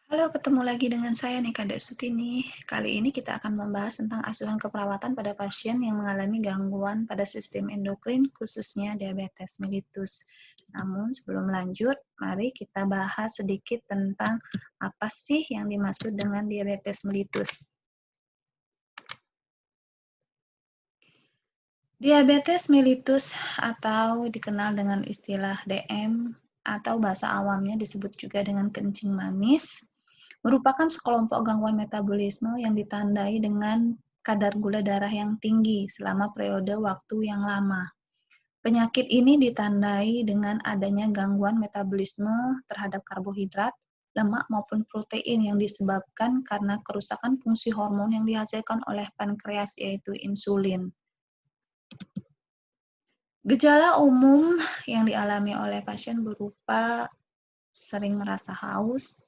Halo, ketemu lagi dengan saya nih, Kak Sutini. Kali ini kita akan membahas tentang asuhan keperawatan pada pasien yang mengalami gangguan pada sistem endokrin, khususnya diabetes mellitus. Namun, sebelum lanjut, mari kita bahas sedikit tentang apa sih yang dimaksud dengan diabetes mellitus. Diabetes mellitus atau dikenal dengan istilah DM atau bahasa awamnya disebut juga dengan kencing manis, merupakan sekelompok gangguan metabolisme yang ditandai dengan kadar gula darah yang tinggi selama periode waktu yang lama. Penyakit ini ditandai dengan adanya gangguan metabolisme terhadap karbohidrat, lemak maupun protein yang disebabkan karena kerusakan fungsi hormon yang dihasilkan oleh pankreas yaitu insulin. Gejala umum yang dialami oleh pasien berupa sering merasa haus,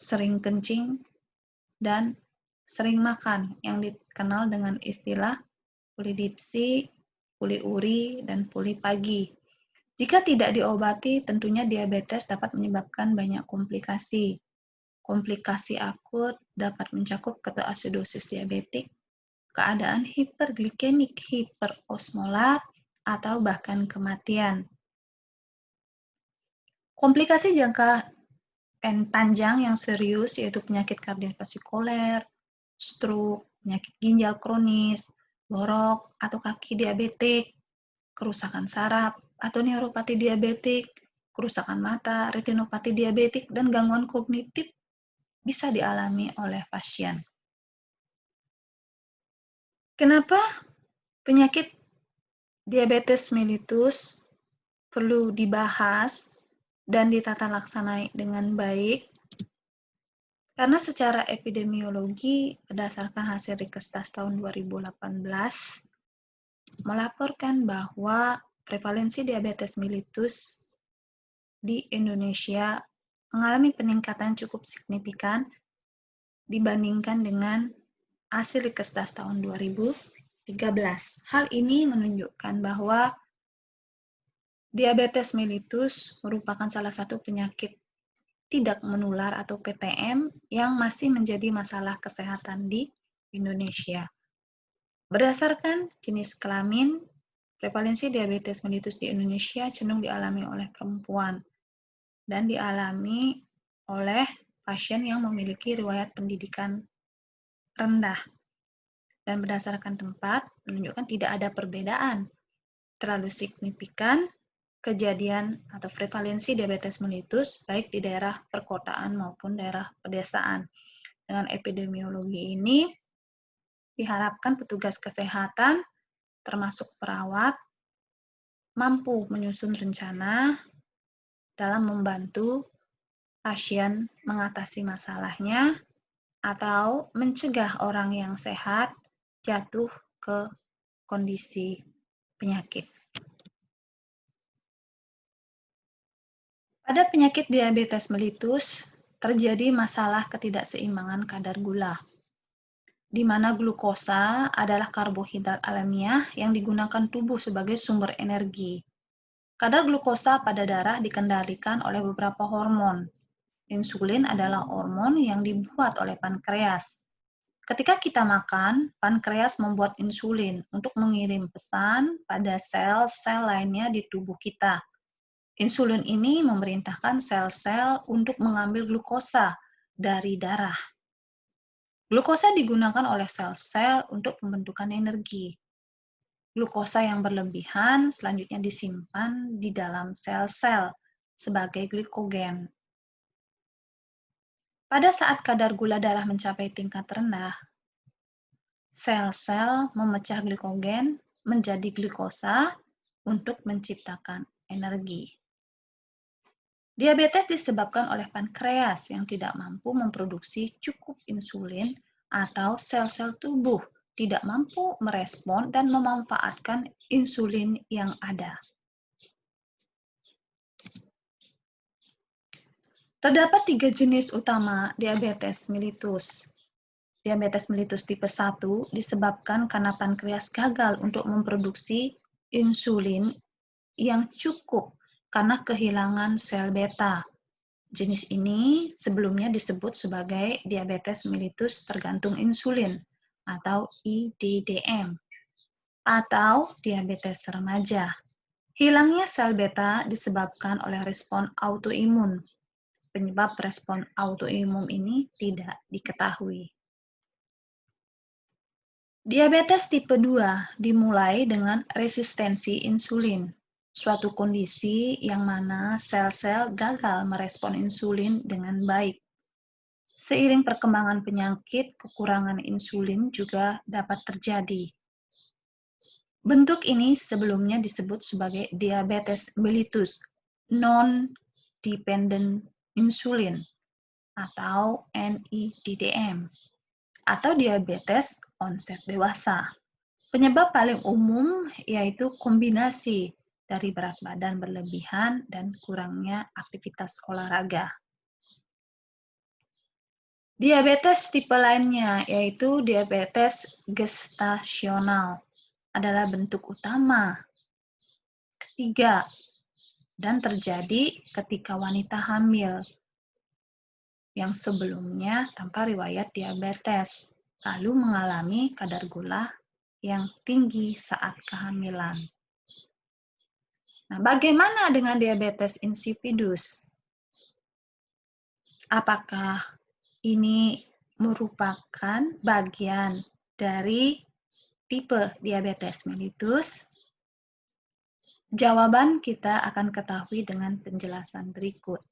sering kencing, dan sering makan yang dikenal dengan istilah polidipsi, poliuri, dan polipagi. Jika tidak diobati, tentunya diabetes dapat menyebabkan banyak komplikasi. Komplikasi akut dapat mencakup ketoasidosis diabetik, keadaan hiperglikemik hiperosmolar, atau bahkan kematian. Komplikasi jangka panjang yang serius yaitu penyakit kardiovaskuler, stroke, penyakit ginjal kronis, borok atau kaki diabetik, kerusakan saraf atau neuropati diabetik, kerusakan mata, retinopati diabetik, dan gangguan kognitif bisa dialami oleh pasien. Kenapa penyakit diabetes mellitus perlu dibahas dan ditata laksana dengan baik? Karena secara epidemiologi, berdasarkan hasil Rikestas tahun 2018, melaporkan bahwa prevalensi diabetes mellitus di Indonesia mengalami peningkatan cukup signifikan dibandingkan dengan hasil Rikestas tahun 2013. Hal ini menunjukkan bahwa diabetes mellitus merupakan salah satu penyakit tidak menular atau PTM yang masih menjadi masalah kesehatan di Indonesia. Berdasarkan jenis kelamin, prevalensi diabetes mellitus di Indonesia cenderung dialami oleh perempuan dan dialami oleh pasien yang memiliki riwayat pendidikan rendah. Dan berdasarkan tempat, menunjukkan tidak ada perbedaan terlalu signifikan kejadian atau prevalensi diabetes mellitus baik di daerah perkotaan maupun daerah pedesaan. Dengan epidemiologi ini, diharapkan petugas kesehatan, termasuk perawat, mampu menyusun rencana dalam membantu pasien mengatasi masalahnya atau mencegah orang yang sehat jatuh ke kondisi penyakit. Pada penyakit diabetes mellitus, terjadi masalah ketidakseimbangan kadar gula, di mana glukosa adalah karbohidrat alamiah yang digunakan tubuh sebagai sumber energi. Kadar glukosa pada darah dikendalikan oleh beberapa hormon. Insulin adalah hormon yang dibuat oleh pankreas. Ketika kita makan, pankreas membuat insulin untuk mengirim pesan pada sel-sel lainnya di tubuh kita. Insulin ini memerintahkan sel-sel untuk mengambil glukosa dari darah. Glukosa digunakan oleh sel-sel untuk pembentukan energi. Glukosa yang berlebihan selanjutnya disimpan di dalam sel-sel sebagai glikogen. Pada saat kadar gula darah mencapai tingkat rendah, sel-sel memecah glikogen menjadi glukosa untuk menciptakan energi. Diabetes disebabkan oleh pankreas yang tidak mampu memproduksi cukup insulin atau sel-sel tubuh tidak mampu merespon dan memanfaatkan insulin yang ada. Terdapat 3 jenis utama diabetes mellitus. Diabetes mellitus tipe 1 disebabkan karena pankreas gagal untuk memproduksi insulin yang cukup karena kehilangan sel beta. Jenis ini sebelumnya disebut sebagai diabetes mellitus tergantung insulin atau IDDM atau diabetes remaja. Hilangnya sel beta disebabkan oleh respon autoimun. Penyebab respon autoimun ini tidak diketahui. Diabetes tipe 2 dimulai dengan resistensi insulin, suatu kondisi yang mana sel-sel gagal merespon insulin dengan baik. Seiring perkembangan penyakit, kekurangan insulin juga dapat terjadi. Bentuk ini sebelumnya disebut sebagai diabetes mellitus non-dependent insulin atau NIDDM atau diabetes onset dewasa. Penyebab paling umum yaitu kombinasi dari berat badan berlebihan dan kurangnya aktivitas olahraga. Diabetes tipe lainnya yaitu diabetes gestasional adalah bentuk utama ketiga dan terjadi ketika wanita hamil yang sebelumnya tanpa riwayat diabetes lalu mengalami kadar gula yang tinggi saat kehamilan. Nah, bagaimana dengan diabetes insipidus? Apakah ini merupakan bagian dari tipe diabetes mellitus? Jawaban kita akan ketahui dengan penjelasan berikut.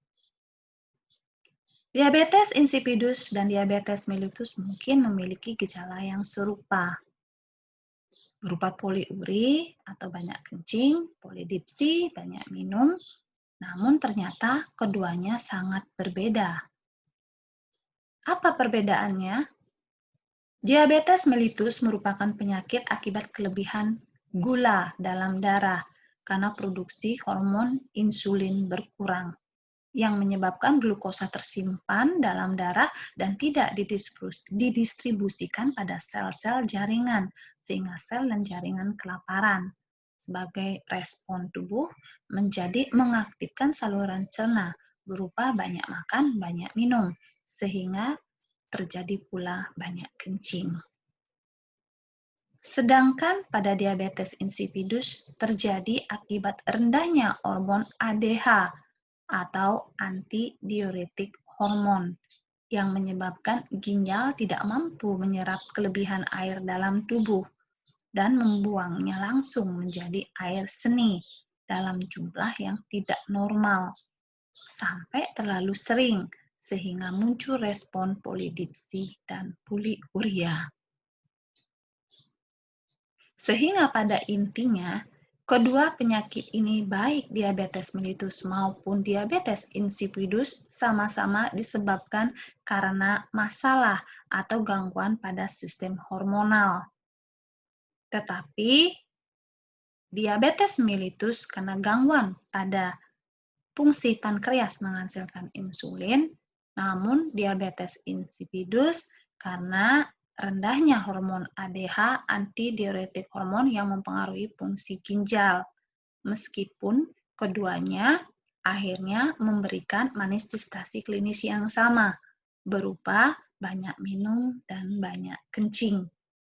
Diabetes insipidus dan diabetes mellitus mungkin memiliki gejala yang serupa, berupa poliuri atau banyak kencing, polidipsi, banyak minum, namun ternyata keduanya sangat berbeda. Apa perbedaannya? Diabetes mellitus merupakan penyakit akibat kelebihan gula dalam darah karena produksi hormon insulin berkurang yang menyebabkan glukosa tersimpan dalam darah dan tidak didistribusikan pada sel-sel jaringan sehingga sel dan jaringan kelaparan. Sebagai respon tubuh menjadi mengaktifkan saluran cerna berupa banyak makan, banyak minum sehingga terjadi pula banyak kencing. Sedangkan pada diabetes insipidus terjadi akibat rendahnya hormon ADH atau antidiuretik hormon yang menyebabkan ginjal tidak mampu menyerap kelebihan air dalam tubuh dan membuangnya langsung menjadi air seni dalam jumlah yang tidak normal sampai terlalu sering sehingga muncul respon polidipsi dan poliuria. Sehingga pada intinya, kedua penyakit ini baik diabetes mellitus maupun diabetes insipidus sama-sama disebabkan karena masalah atau gangguan pada sistem hormonal. Tetapi diabetes mellitus karena gangguan pada fungsi pankreas menghasilkan insulin, namun diabetes insipidus karena rendahnya hormon ADH antidiuretik hormon yang mempengaruhi fungsi ginjal. Meskipun keduanya akhirnya memberikan manifestasi klinis yang sama, berupa banyak minum dan banyak kencing.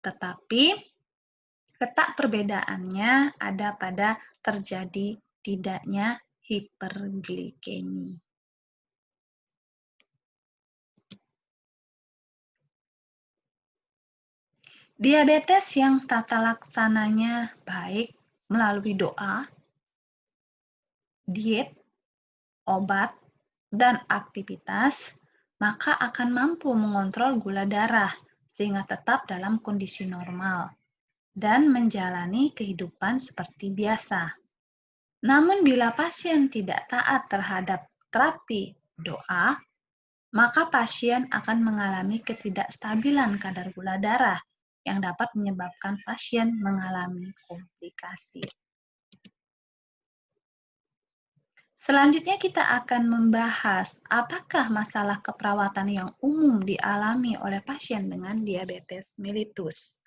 Tetapi letak perbedaannya ada pada terjadi tidaknya hiperglikemi. Diabetes yang tata laksananya baik melalui doa, diet, obat, dan aktivitas, maka akan mampu mengontrol gula darah sehingga tetap dalam kondisi normal dan menjalani kehidupan seperti biasa. Namun bila pasien tidak taat terhadap terapi doa, maka pasien akan mengalami ketidakstabilan kadar gula darah yang dapat menyebabkan pasien mengalami komplikasi. Selanjutnya kita akan membahas apakah masalah keperawatan yang umum dialami oleh pasien dengan diabetes mellitus.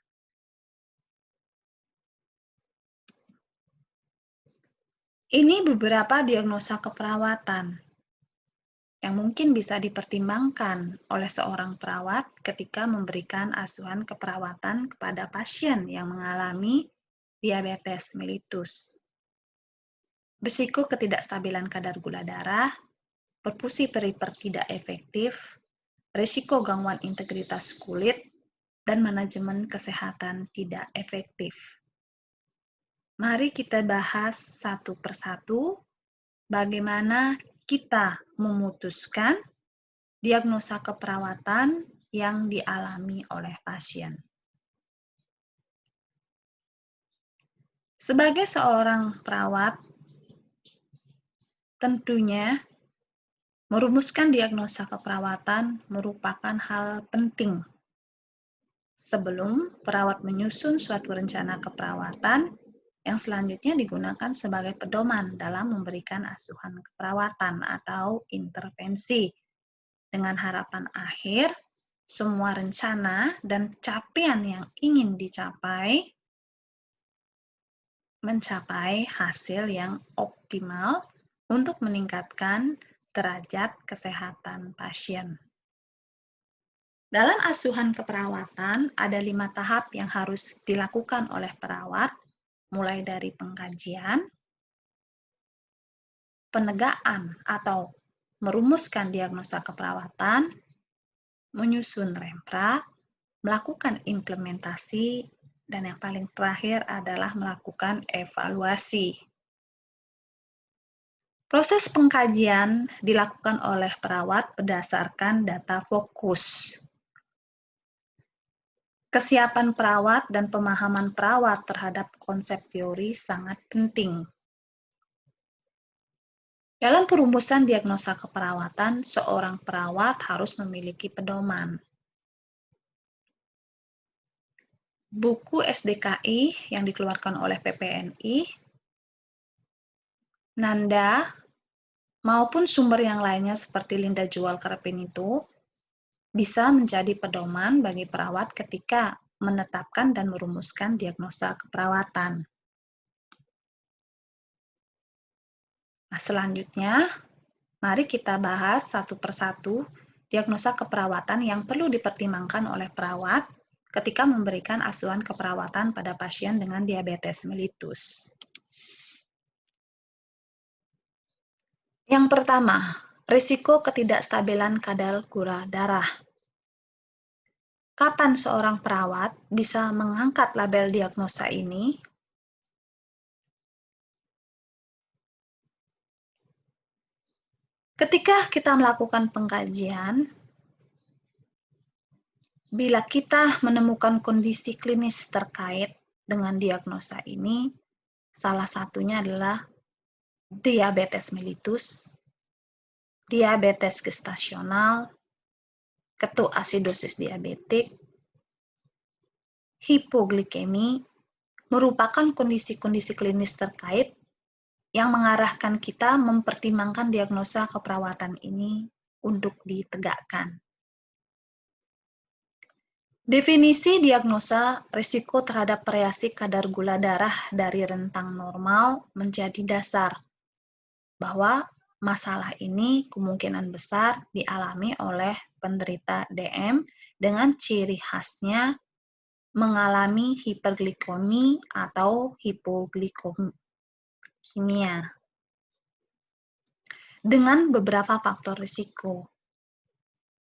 Ini beberapa diagnosa keperawatan. yang mungkin bisa dipertimbangkan oleh seorang perawat ketika memberikan asuhan keperawatan kepada pasien yang mengalami diabetes mellitus. Risiko ketidakstabilan kadar gula darah, perfusi perifer tidak efektif, risiko gangguan integritas kulit, dan manajemen kesehatan tidak efektif. Mari kita bahas satu persatu bagaimana kita memutuskan diagnosa keperawatan yang dialami oleh pasien. Sebagai seorang perawat, tentunya merumuskan diagnosa keperawatan merupakan hal penting sebelum perawat menyusun suatu rencana keperawatan yang selanjutnya digunakan sebagai pedoman dalam memberikan asuhan keperawatan atau intervensi dengan harapan akhir semua rencana dan capaian yang ingin dicapai mencapai hasil yang optimal untuk meningkatkan derajat kesehatan pasien. Dalam asuhan keperawatan, ada 5 tahap yang harus dilakukan oleh perawat, mulai dari pengkajian, penegaan atau merumuskan diagnosa keperawatan, menyusun rempra, melakukan implementasi, dan yang paling terakhir adalah melakukan evaluasi. Proses pengkajian dilakukan oleh perawat berdasarkan data fokus. Kesiapan perawat dan pemahaman perawat terhadap konsep teori sangat penting. Dalam perumusan diagnosa keperawatan, seorang perawat harus memiliki pedoman. Buku SDKI yang dikeluarkan oleh PPNI, Nanda, maupun sumber yang lainnya seperti Linda Jual Karpin itu bisa menjadi pedoman bagi perawat ketika menetapkan dan merumuskan diagnosa keperawatan. Nah, selanjutnya, mari kita bahas satu persatu diagnosa keperawatan yang perlu dipertimbangkan oleh perawat ketika memberikan asuhan keperawatan pada pasien dengan diabetes mellitus. Yang pertama, risiko ketidakstabilan kadar gula darah. Kapan seorang perawat bisa mengangkat label diagnosa ini? Ketika kita melakukan pengkajian, bila kita menemukan kondisi klinis terkait dengan diagnosa ini, salah satunya adalah diabetes mellitus, diabetes gestasional, ketoasidosis diabetik, hipoglikemi, merupakan kondisi-kondisi klinis terkait yang mengarahkan kita mempertimbangkan diagnosa keperawatan ini untuk ditegakkan. Definisi diagnosa risiko terhadap variasi kadar gula darah dari rentang normal menjadi dasar bahwa masalah ini kemungkinan besar dialami oleh penderita DM dengan ciri khasnya mengalami hiperglikemi atau hipoglikemia dengan beberapa faktor risiko.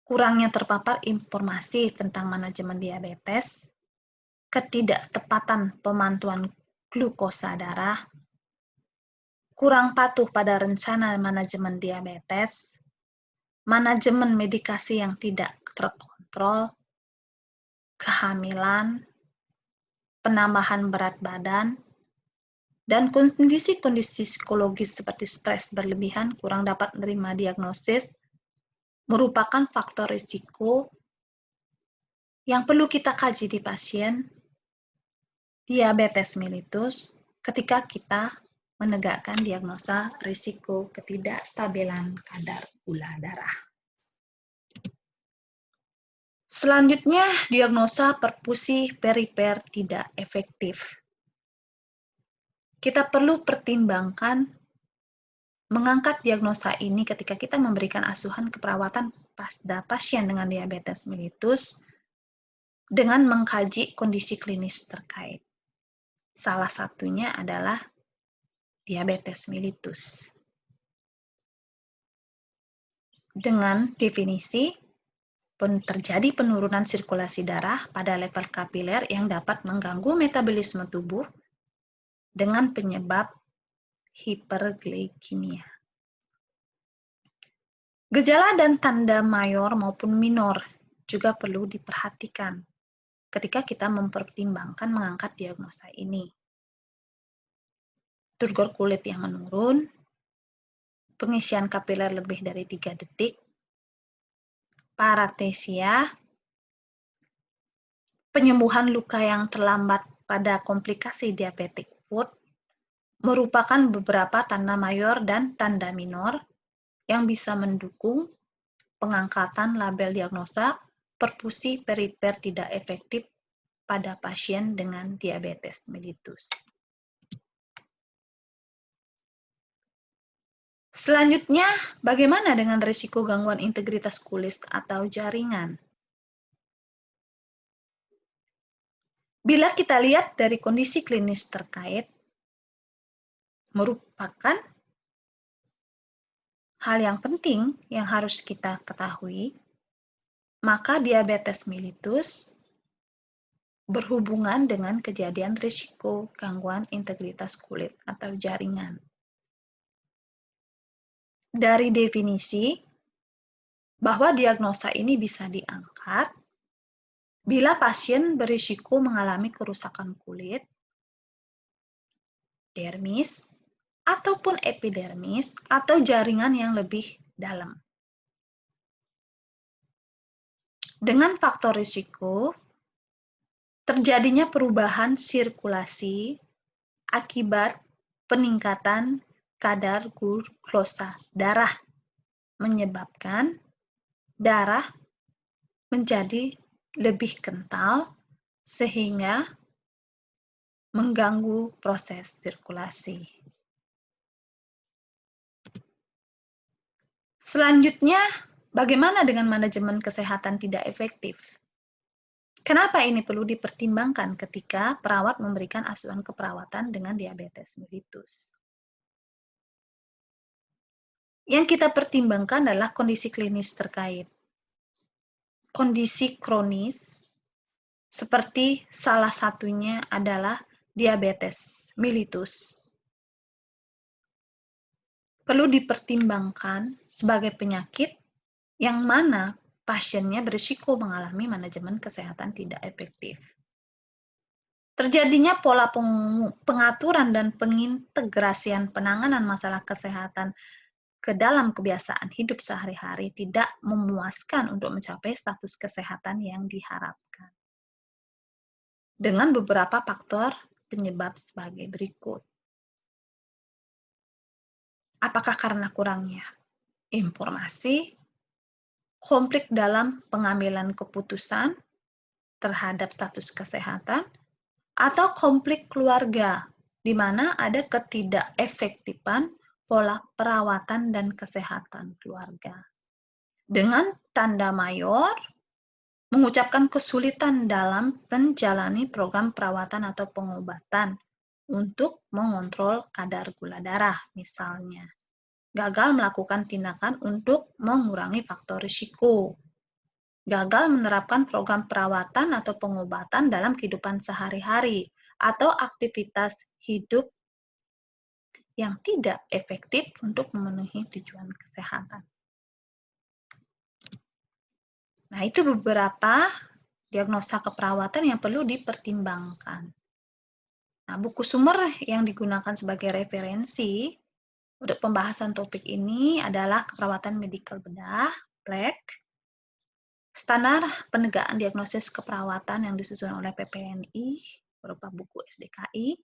Kurangnya terpapar informasi tentang manajemen diabetes, ketidaktepatan pemantuan glukosa darah, kurang patuh pada rencana manajemen diabetes, manajemen medikasi yang tidak terkontrol, kehamilan, penambahan berat badan, dan kondisi-kondisi psikologis seperti stres berlebihan kurang dapat menerima diagnosis merupakan faktor risiko yang perlu kita kaji di pasien diabetes mellitus ketika kita menegakkan diagnosa risiko ketidakstabilan kadar gula darah. Selanjutnya, diagnosa perfusi perifer tidak efektif. Kita perlu pertimbangkan mengangkat diagnosa ini ketika kita memberikan asuhan keperawatan pada pasien dengan diabetes mellitus dengan mengkaji kondisi klinis terkait. Salah satunya adalah diabetes mellitus. Dengan definisi, terjadi penurunan sirkulasi darah pada level kapiler yang dapat mengganggu metabolisme tubuh dengan penyebab hiperglikemia. Gejala dan tanda mayor maupun minor juga perlu diperhatikan ketika kita mempertimbangkan mengangkat diagnosa ini. Turgor kulit yang menurun, pengisian kapiler lebih dari 3 detik, paratesia, penyembuhan luka yang terlambat pada komplikasi diabetic foot merupakan beberapa tanda mayor dan tanda minor yang bisa mendukung pengangkatan label diagnosa perfusi perifer tidak efektif pada pasien dengan diabetes mellitus. Selanjutnya, bagaimana dengan risiko gangguan integritas kulit atau jaringan? Bila kita lihat dari kondisi klinis terkait, merupakan hal yang penting yang harus kita ketahui, maka diabetes mellitus berhubungan dengan kejadian risiko gangguan integritas kulit atau jaringan. Dari definisi, bahwa diagnosa ini bisa diangkat bila pasien berisiko mengalami kerusakan kulit, dermis, ataupun epidermis, atau jaringan yang lebih dalam. Dengan faktor risiko, terjadinya perubahan sirkulasi akibat peningkatan kadar glukosa darah, menyebabkan darah menjadi lebih kental sehingga mengganggu proses sirkulasi. Selanjutnya, bagaimana dengan manajemen kesehatan tidak efektif? Kenapa ini perlu dipertimbangkan ketika perawat memberikan asuhan keperawatan dengan diabetes mellitus? Yang kita pertimbangkan adalah kondisi klinis terkait. Kondisi kronis, seperti salah satunya adalah diabetes mellitus, perlu dipertimbangkan sebagai penyakit yang mana pasiennya berisiko mengalami manajemen kesehatan tidak efektif. Terjadinya pola pengaturan dan pengintegrasian penanganan masalah kesehatan ke dalam kebiasaan hidup sehari-hari tidak memuaskan untuk mencapai status kesehatan yang diharapkan. Dengan beberapa faktor penyebab sebagai berikut. Apakah karena kurangnya informasi, konflik dalam pengambilan keputusan terhadap status kesehatan, atau konflik keluarga, di mana ada ketidakefektifan pola perawatan dan kesehatan keluarga. Dengan tanda mayor, mengucapkan kesulitan dalam menjalani program perawatan atau pengobatan untuk mengontrol kadar gula darah, misalnya. Gagal melakukan tindakan untuk mengurangi faktor risiko. Gagal menerapkan program perawatan atau pengobatan dalam kehidupan sehari-hari atau aktivitas hidup yang tidak efektif untuk memenuhi tujuan kesehatan. Nah, itu beberapa diagnosa keperawatan yang perlu dipertimbangkan. Nah, buku sumber yang digunakan sebagai referensi untuk pembahasan topik ini adalah Keperawatan Medikal Bedah, Black, Standar Penegakan Diagnosis Keperawatan yang disusun oleh PPNI, berupa buku SDKI,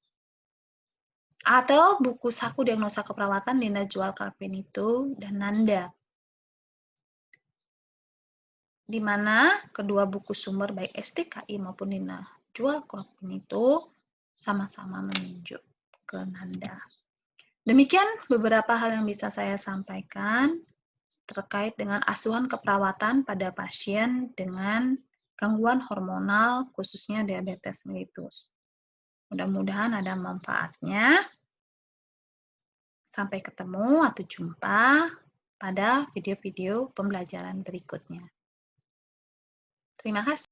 atau buku Saku Diagnosa Keperawatan Linda Jual Carpenito dan Nanda, di mana kedua buku sumber baik SDKI maupun Linda Jual Carpenito sama-sama menunjuk ke Nanda. Demikian beberapa hal yang bisa saya sampaikan terkait dengan asuhan keperawatan pada pasien dengan gangguan hormonal, khususnya diabetes mellitus. Mudah-mudahan ada manfaatnya. Sampai ketemu atau jumpa pada video-video pembelajaran berikutnya. Terima kasih.